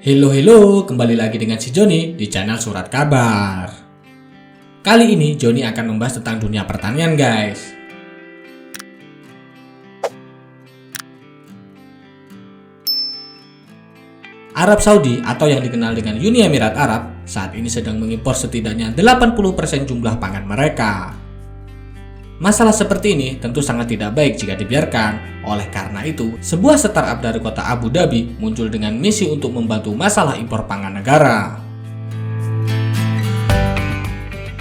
Halo, kembali lagi dengan si Joni di channel Surat Kabar. Kali ini Joni akan membahas tentang dunia pertanian, guys. Arab Saudi atau yang dikenal dengan Uni Emirat Arab saat ini sedang mengimpor setidaknya 80% jumlah pangan mereka. Masalah seperti ini tentu sangat tidak baik jika dibiarkan. Oleh karena itu, sebuah startup dari kota Abu Dhabi muncul dengan misi untuk membantu masalah impor pangan negara.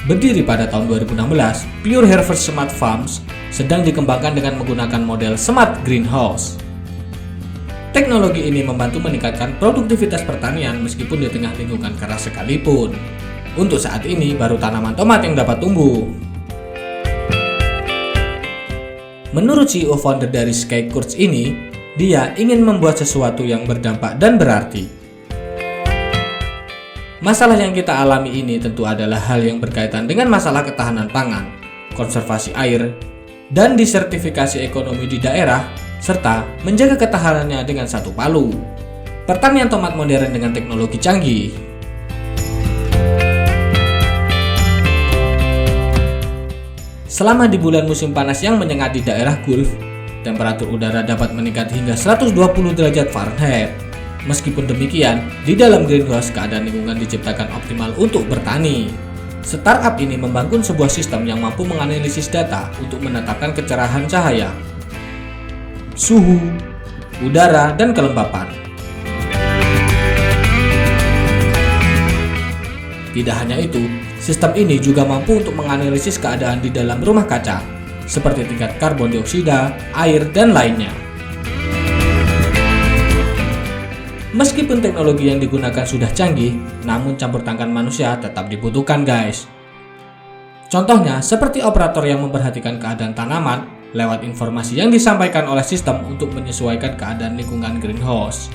Berdiri pada tahun 2016, Pure Harvest Smart Farms sedang dikembangkan dengan menggunakan model Smart Greenhouse. Teknologi ini membantu meningkatkan produktivitas pertanian meskipun di tengah lingkungan keras sekalipun. Untuk saat ini, baru tanaman tomat yang dapat tumbuh. Menurut CEO founder dari Skycourts ini, dia ingin membuat sesuatu yang berdampak dan berarti. Masalah yang kita alami ini tentu adalah hal yang berkaitan dengan masalah ketahanan pangan, konservasi air, dan disertifikasi ekonomi di daerah, serta menjaga ketahanannya dengan satu palu. Pertanian tomat modern dengan teknologi canggih. Selama di bulan musim panas yang menyengat di daerah Gulf, temperatur udara dapat meningkat hingga 120 derajat Fahrenheit. Meskipun demikian, di dalam greenhouse keadaan lingkungan diciptakan optimal untuk bertani. Startup ini membangun sebuah sistem yang mampu menganalisis data untuk menetapkan kecerahan cahaya, suhu, udara, dan kelembapan. Tidak hanya itu, sistem ini juga mampu untuk menganalisis keadaan di dalam rumah kaca, seperti tingkat karbon dioksida, air, dan lainnya. Meskipun teknologi yang digunakan sudah canggih, namun campur tangan manusia tetap dibutuhkan, guys. Contohnya, seperti operator yang memperhatikan keadaan tanaman lewat informasi yang disampaikan oleh sistem untuk menyesuaikan keadaan lingkungan greenhouse.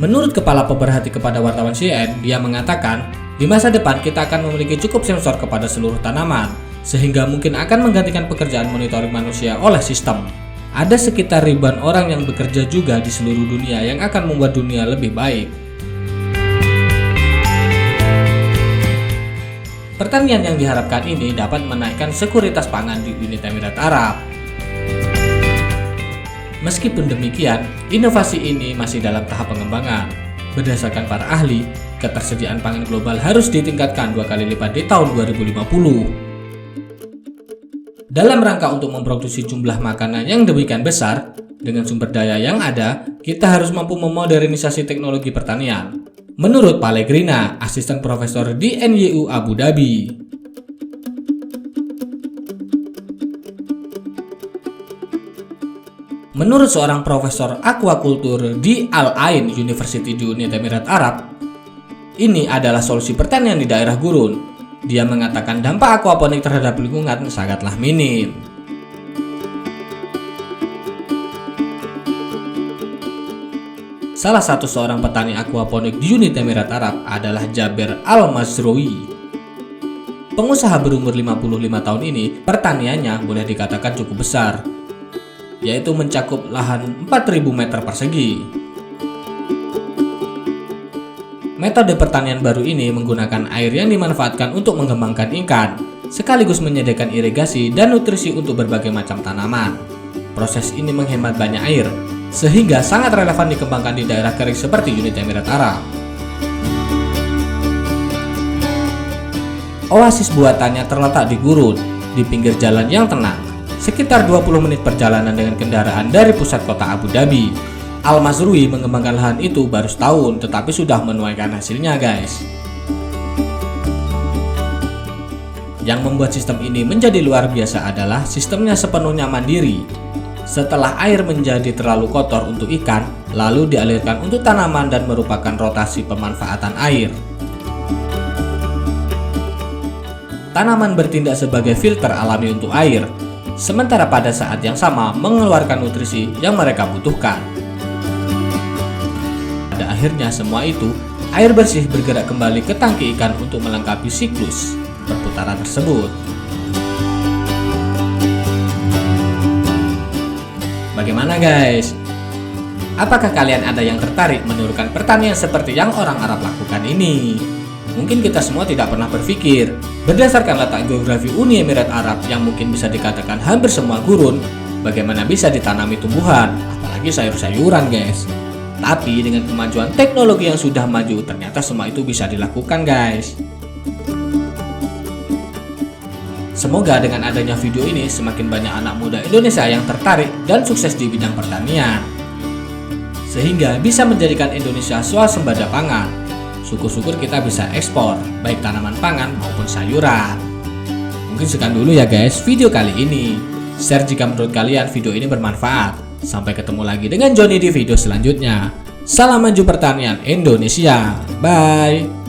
Menurut kepala pemerhati kepada wartawan CNN, dia mengatakan, di masa depan kita akan memiliki cukup sensor kepada seluruh tanaman, sehingga mungkin akan menggantikan pekerjaan monitoring manusia oleh sistem. Ada sekitar ribuan orang yang bekerja juga di seluruh dunia yang akan membuat dunia lebih baik. Pertanian yang diharapkan ini dapat menaikkan sekuritas pangan di Uni Emirat Arab. Meskipun demikian, inovasi ini masih dalam tahap pengembangan. Berdasarkan para ahli, ketersediaan pangan global harus ditingkatkan 2 kali lipat di tahun 2050. Dalam rangka untuk memproduksi jumlah makanan yang demikian besar, dengan sumber daya yang ada, kita harus mampu memodernisasi teknologi pertanian. Menurut Pellegrina, asisten profesor di NYU Abu Dhabi. Menurut seorang profesor aquaculture di Al Ain University di Uni Emirat Arab, ini adalah solusi pertanian di daerah gurun. Dia mengatakan dampak aquaponik terhadap lingkungan sangatlah minim. Salah satu seorang petani aquaponik di Uni Emirat Arab adalah Jaber Al-Mazroui. Pengusaha berumur 55 tahun ini, pertaniannya boleh dikatakan cukup besar, yaitu mencakup lahan 4.000 meter persegi. Metode pertanian baru ini menggunakan air yang dimanfaatkan untuk mengembangkan ikan, sekaligus menyediakan irigasi dan nutrisi untuk berbagai macam tanaman. Proses ini menghemat banyak air, sehingga sangat relevan dikembangkan di daerah kering seperti Uni Emirat Arab. Oasis buatannya terletak di gurun, di pinggir jalan yang tenang, sekitar 20 menit perjalanan dengan kendaraan dari pusat kota Abu Dhabi. Al-Mazroui mengembangkan lahan itu baru setahun, tetapi sudah menuaikan hasilnya, guys. Yang membuat sistem ini menjadi luar biasa adalah sistemnya sepenuhnya mandiri. Setelah air menjadi terlalu kotor untuk ikan, lalu dialirkan untuk tanaman dan merupakan rotasi pemanfaatan air. Tanaman bertindak sebagai filter alami untuk air, sementara pada saat yang sama mengeluarkan nutrisi yang mereka butuhkan. Pada akhirnya semua itu, air bersih bergerak kembali ke tangki ikan untuk melengkapi siklus perputaran tersebut. Bagaimana, guys? Apakah kalian ada yang tertarik menurunkan pertanian seperti yang orang Arab lakukan ini? Mungkin kita semua tidak pernah berpikir, berdasarkan letak geografi Uni Emirat Arab yang mungkin bisa dikatakan hampir semua gurun, bagaimana bisa ditanami tumbuhan, apalagi sayur-sayuran guys. Tapi dengan kemajuan teknologi yang sudah maju, ternyata semua itu bisa dilakukan guys. Semoga dengan adanya video ini semakin banyak anak muda Indonesia yang tertarik dan sukses di bidang pertanian, sehingga bisa menjadikan Indonesia swasembada pangan. Syukur-syukur kita bisa ekspor, baik tanaman pangan maupun sayuran. Mungkin sekian dulu ya guys video kali ini. Share jika menurut kalian video ini bermanfaat. Sampai ketemu lagi dengan Johnny di video selanjutnya. Salam maju pertanian Indonesia. Bye.